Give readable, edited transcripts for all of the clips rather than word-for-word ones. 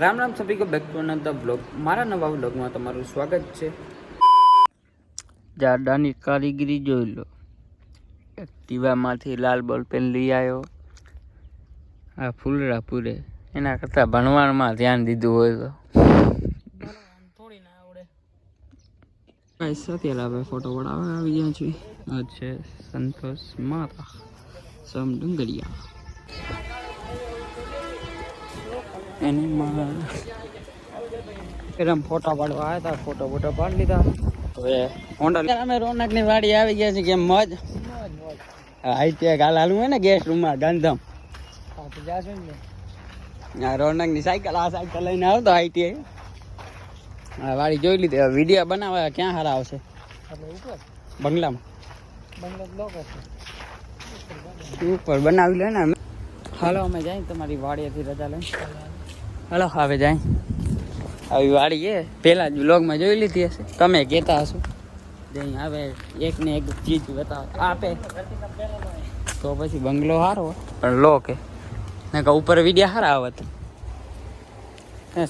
राम राम सभी को back to another blog. मारा नवा ब्लॉग में तमाરું स्वागत છે। જાડાની કારીગરી જોઈ લો। એક્ટિવામાંથી લાલ બોલ પેન લઈ આવ્યો। આ ફૂલરા પૂરે એના કરતા ભણવામાં ધ્યાન દીધું હોય તો થોડી ના આવડે। ગાઈસ અત્યારે આપણે ફોટો પડાવવા આવી ગયા છીએ। આ છે સંતોષ માતા સમ ડુંગરિયા। એની માં એરમ ફોટા પાડવા આવ્યા હતા। ફોટો પાડી લીધા। હવે હોન્ડા અમે રોનકની વાડી આવી ગયા છે। કેમ મોજ આઈટીઆઈ કાલ હાલવું હોય ને ગેસ્ટ રૂમમાં ગાંધમ રોનકની સાયકલ આ સાયકલ લઈને આવતો આઈટીઆઈ આ વાડી જોઈ લીધી। વિડીયો બનાવવા ક્યાં સારા આવશે? બંગલામાં ઉપર બનાવી લે ને। હાલો અમે જાય તમારી વાડીએથી રજા લઈને। હાલો હવે જાય આવી વાડી છે। પહેલા જ વ્લોગમાં જોઈ લીધી હશે, તમે કહેતા હશો જઈ આવે એક ને એક ચીજ બતાવ આપે તો પછી બંગલો સારો પણ લો કે ને કે ઉપર વિડીયા સારા આવત।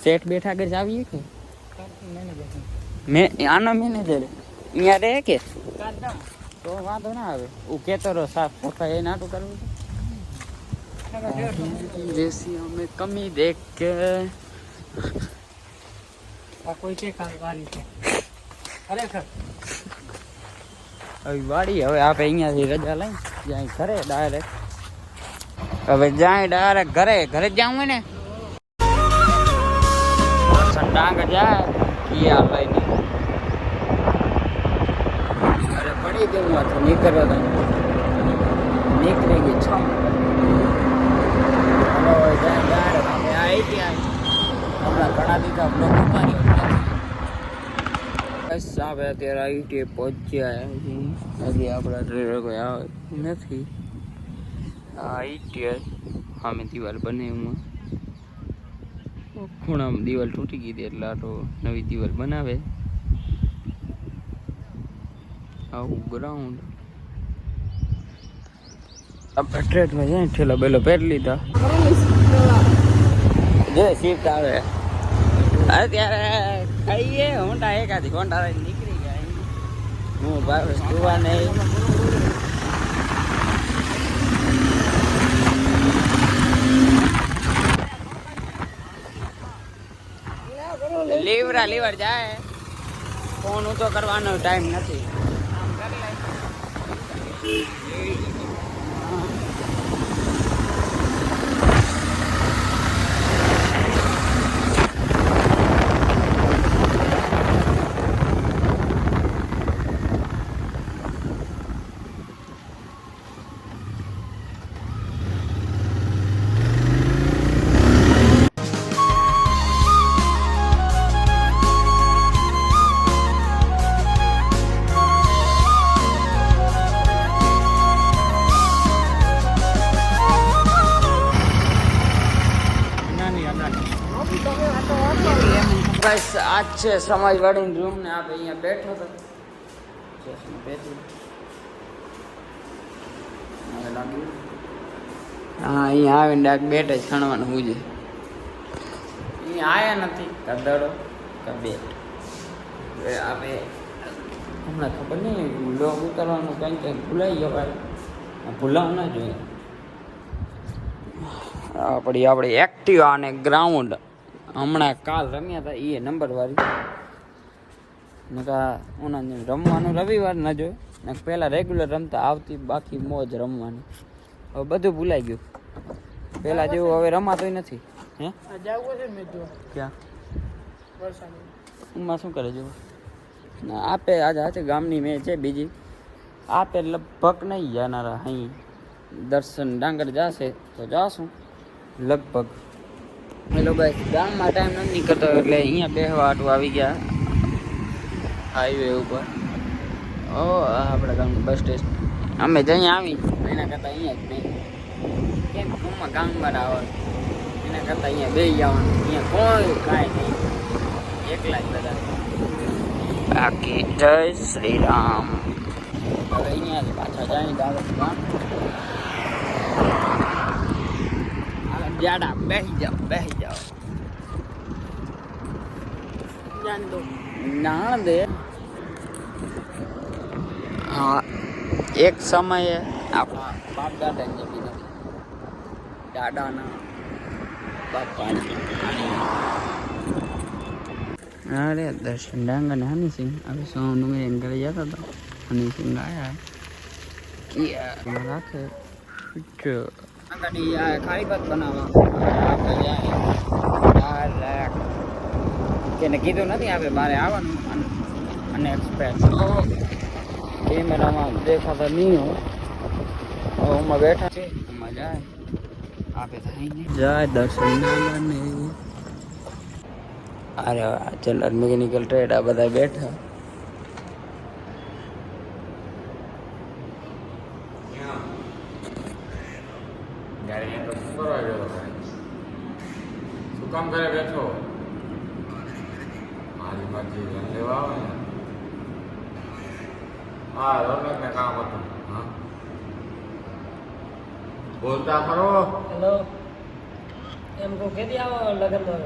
શેઠ બેઠા ઘર આવીએ કે મેં આનો મેનેજર અહીંયા રહે કે તો વાંધો ના આવે। હું કહેતો રહો સાફ સફાઈ એ નાટું કરવું जैसी हमें कमी देख के कोई के वारी है खरेखर अभी वाड़ी હવે આપણે અહીંયાથી રજા લઈ જાય ઘરે ડાયરેક્ટ। હવે જાય ડાયરેક્ટ ઘરે જાવું હોય ને ડાંગ જાય એ આ લઈને અરે પડી દેવું હતું નીકળ્યો તો નીકળી ગઈ 6 હમણાં ઘણા દીધા બ્લોક ઉતાર્યો બસ આપણે અત્યારે આઈટીઆઈ પહોંચ્યા હજી આપણા ડ્રાઈવર કોઈ આવે નથી। આઈટીઆઈ સામે દિવાલ બને એમાં ખૂણામાં દિવાલ તૂટી ગઈ હતી એટલે આ તો નવી દિવાલ બનાવે। આવું ગ્રાઉન્ડ આપણે ટ્રેડમાં જાય ઠેલો બેલો પહેરી લીધા। જો શિફ્ટ આવે અત્યારે ખાઈએ હોન્ડા એકાદી હોન્ડા નીકળી ગયા। હું ભાઈ જોવા નહીં લીવર જાય ફોન ઊંચો કરવાનો ટાઈમ નથી। બસ આજ છે સમાજવાડીનો રૂમ ને આપણે અહીંયા બેઠો હતો હા અહીંયા આવીને ડાક બેઠ જ ખણવાનું હું છે। અહીંયા આવ્યા નથી કદડો કે બેટ આપણે હમણાં ખબર નહીં લોક ઉતારવાનું કંઈક ભૂલાઈ ગયો ભાઈ ભૂલાવું ના જોઈએ। આપણી એક્ટિવા અને ગ્રાઉન્ડ હમણાં કાલ રમ્યા હતા એ નંબર વાળી નકા ઓના રમવાનું રવિવાર ના જોયું ને પહેલાં રેગ્યુલર રમતા આવતી બાકી મોજ રમવાની। હવે બધું ભૂલાઈ ગયું પહેલાં જેવું હવે રમાતોય નથી। હે ક્યાં એમાં શું કરે જો આપે આજે આજે ગામની મેચ છે બીજી આપે લગભગ નહીં જાનારા। અહીં દર્શન ડાંગર જશે તો જાશું લગભગ। હેલો ભાઈ ગામમાં ટાઈમ નથી નીકળતો એટલે અહીંયા બેહવા આટું આવી ગયા હાઈવે ઉપર। ઓ આપણા ગામનું બસ સ્ટેશન અમે જઈ આવી એના કરતાં અહીંયા જ નહીં કેમ ગામમાં આવવાનું એના કરતાં અહીંયા બેસી જવાનું। અહીંયા કોઈ કાંઈ નહીં એકલા જ બધા બાકી જય શ્રી રામ। હવે અહીંયા પાછા જાય દાવત ગામ જાડા બેસી જાઓ નાણ દે. હા, એક સમયે આપણા બાપ દાદા જેવી નથી. દાદાના બાપાની. અરે દર્શન ડાંગર ને હની સિંહ હવે સોનું મેં ઘરે જતા હતા. હની સિંહ આયા કિયા રાખે ખાલી ભાત બનાવવા તેને કીધું નથી આપણે બારે આવવાનું અને એક્સપ્રેસ કેમેરામાં દેખાતા નહીં હોય. હું બેઠા છે એમાં જાય આપે થઈને જાય દર્શન ને. અરે જનરલ મિકેનિકલ ટ્રેડ આ બધા બેઠા. શું કામ કરે બેઠો મારી મરજી લેવા આવે ને. હા રોનક ને કામ હતું. હા બોલતા ખરો. હેલો એમ કો કેદી આવો લગન માં